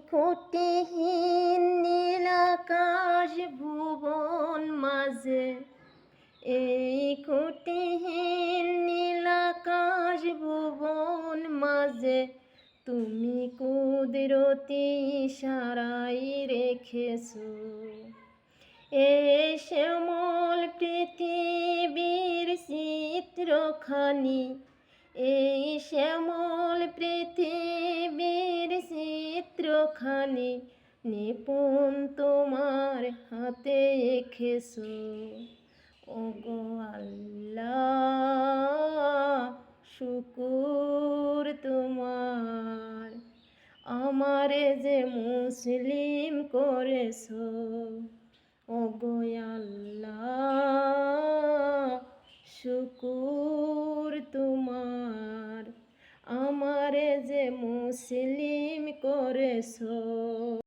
খুঁটিহীন নীল আকাশ ভুবন মাঝে, এই খুঁটিহীন নীল আকাশ ভুবন মাঝে তুমি কুদরতি ইশারায় রেখেছো এই শ্যামল পৃথিবীর চিত্রখানি, এই শ্যামল পৃথিবীর চিত্রখানি নিপুণ তোমার হাতে এঁকেছো। ওগো আল্লাহ শুকুর তোমার, আমারে যে মুসলিম করেছো। ওগো আল্লাহ শুকুর তোমার, আমারে যে মুসলিম করেছো।